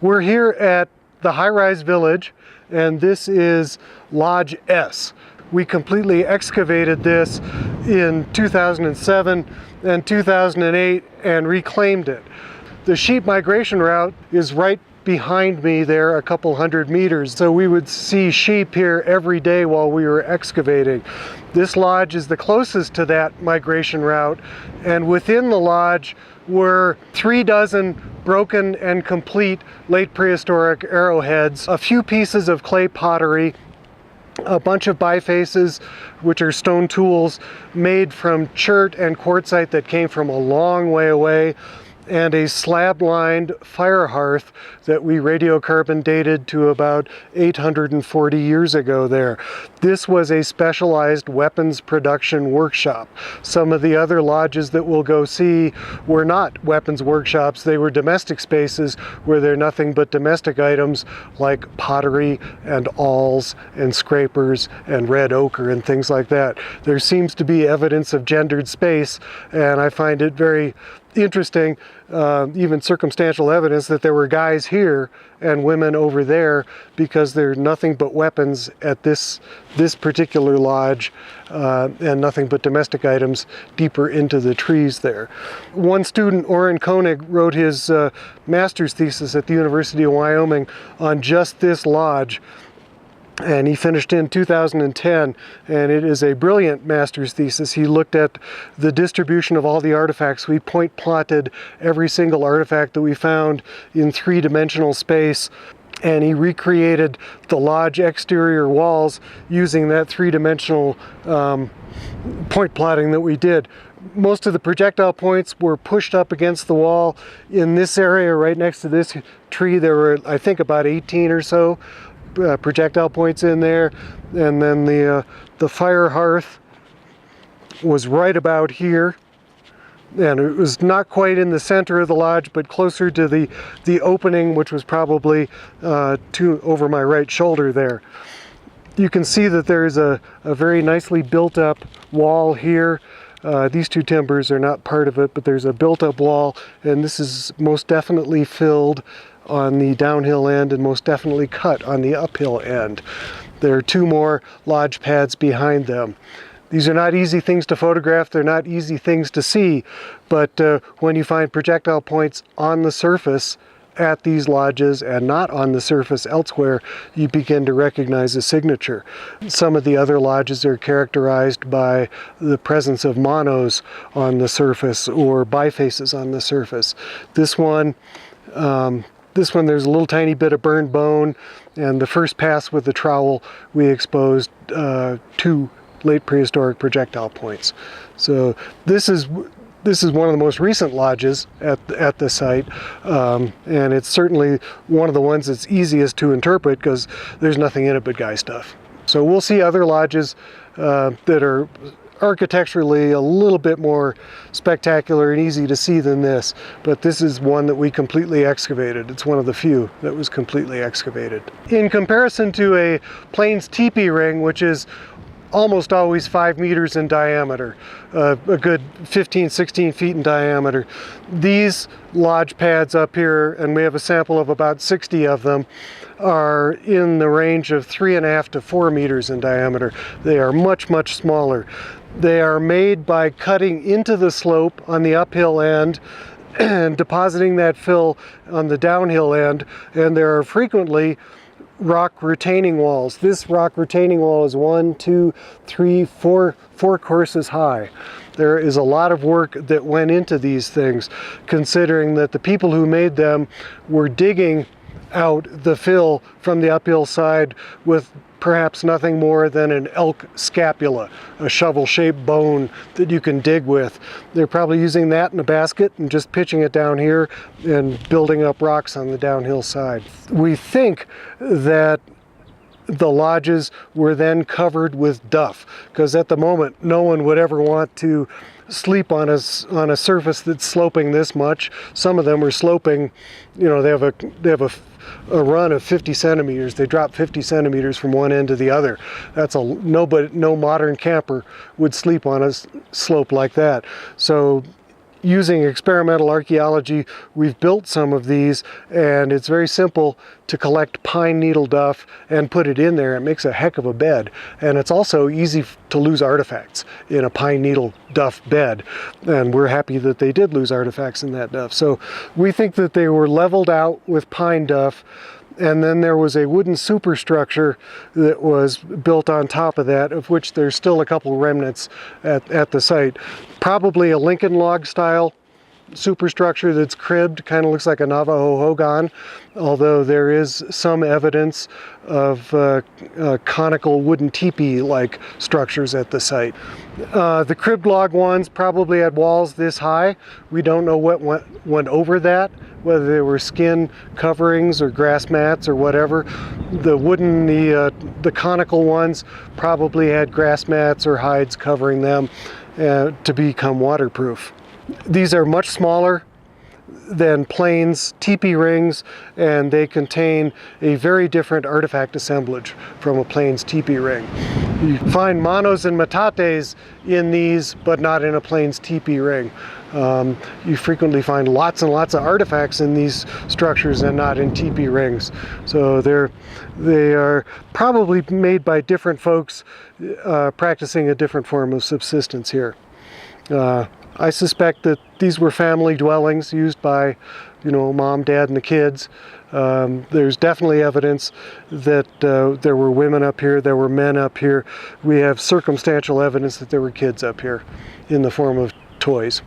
We're here at the high-rise village, and this is Lodge S. We completely excavated this in 2007 and 2008 and reclaimed it. The sheep migration route is right behind me there, a couple hundred meters, so we would see sheep here every day while we were excavating. This lodge is the closest to that migration route, and within the lodge were 36 broken and complete late prehistoric arrowheads, a few pieces of clay pottery, a bunch of bifaces, which are stone tools made from chert and quartzite that came from a long way away, and a slab-lined fire hearth that we radiocarbon dated to about 840 years ago there. This was a specialized weapons production workshop. Some of the other lodges that we'll go see were not weapons workshops. They were domestic spaces where there are nothing but domestic items like pottery and awls and scrapers and red ochre and things like that. There seems to be evidence of gendered space, and I find it very interesting, even circumstantial evidence that there were guys here and women over there, because there are nothing but weapons at this particular lodge, and nothing but domestic items deeper into the trees there. One student, Oren Koenig, wrote his master's thesis at the University of Wyoming on just this lodge, and he finished in 2010, and it is a brilliant master's thesis. He looked at the distribution of all the artifacts. We point plotted every single artifact that we found in three-dimensional space, and he recreated the lodge exterior walls using that three-dimensional point plotting that we did. Most of the projectile points were pushed up against the wall. In this area right next to this tree, there were, I think, about 18 or so projectile points in there, and then the fire hearth was right about here, and it was not quite in the center of the lodge, but closer to the opening, which was probably over my right shoulder there. You can see that there's a very nicely built up wall here. These two timbers are not part of it, but there's a built up wall, and this is most definitely filled on the downhill end and most definitely cut on the uphill end. There are two more lodge pads behind them. These are not easy things to photograph, they're not easy things to see, but when you find projectile points on the surface at these lodges and not on the surface elsewhere, you begin to recognize a signature. Some of the other lodges are characterized by the presence of monos on the surface or bifaces on the surface. This one, there's a little tiny bit of burned bone, and the first pass with the trowel we exposed 2 late prehistoric projectile points. So this is one of the most recent lodges at the site, and it's certainly one of the ones that's easiest to interpret because there's nothing in it but guy stuff. So we'll see other lodges that are architecturally a little bit more spectacular and easy to see than this, but this is one that we completely excavated. It's one of the few that was completely excavated. In comparison to a Plains teepee ring, which is almost always 5 meters in diameter, a good 15, 16 feet in diameter. These lodge pads up here, and we have a sample of about 60 of them, are in the range of 3.5 to 4 meters in diameter. They are much, much smaller. They are made by cutting into the slope on the uphill end and depositing that fill on the downhill end, and there are frequently rock retaining walls. This rock retaining wall is 1, 2, 3, 4 courses high. There is a lot of work that went into these things, considering that the people who made them were digging out the fill from the uphill side with perhaps nothing more than an elk scapula, a shovel-shaped bone that you can dig with. They're probably using that in a basket and just pitching it down here and building up rocks on the downhill side. We think that the lodges were then covered with duff, because at the moment no one would ever want to sleep on a surface that's sloping this much. Some of them are sloping, you know, they have a run of 50 centimeters. They drop 50 centimeters from one end to the other. That's no modern camper would sleep on a slope like that. So using experimental archaeology, we've built some of these, and it's very simple to collect pine needle duff and put it in there. It makes a heck of a bed, and it's also easy to lose artifacts in a pine needle duff bed, and we're happy that they did lose artifacts in that duff. So we think that they were leveled out with pine duff, and then there was a wooden superstructure that was built on top of that, of which there's still a couple remnants at the site. Probably a Lincoln log style superstructure that's cribbed, kind of looks like a Navajo hogan, although there is some evidence of conical wooden teepee-like structures at the site. The cribbed log ones probably had walls this high. We don't know what went over that, whether they were skin coverings or grass mats or whatever. The wooden, the conical ones probably had grass mats or hides covering them to become waterproof. These are much smaller than plains teepee rings, and they contain a very different artifact assemblage from a plains teepee ring. You find manos and metates in these, but not in a plains teepee ring. You frequently find lots and lots of artifacts in these structures and not in teepee rings. So they are probably made by different folks practicing a different form of subsistence here. I suspect that these were family dwellings used by, mom, dad, and the kids. There's definitely evidence that there were women up here, there were men up here. We have circumstantial evidence that there were kids up here in the form of toys.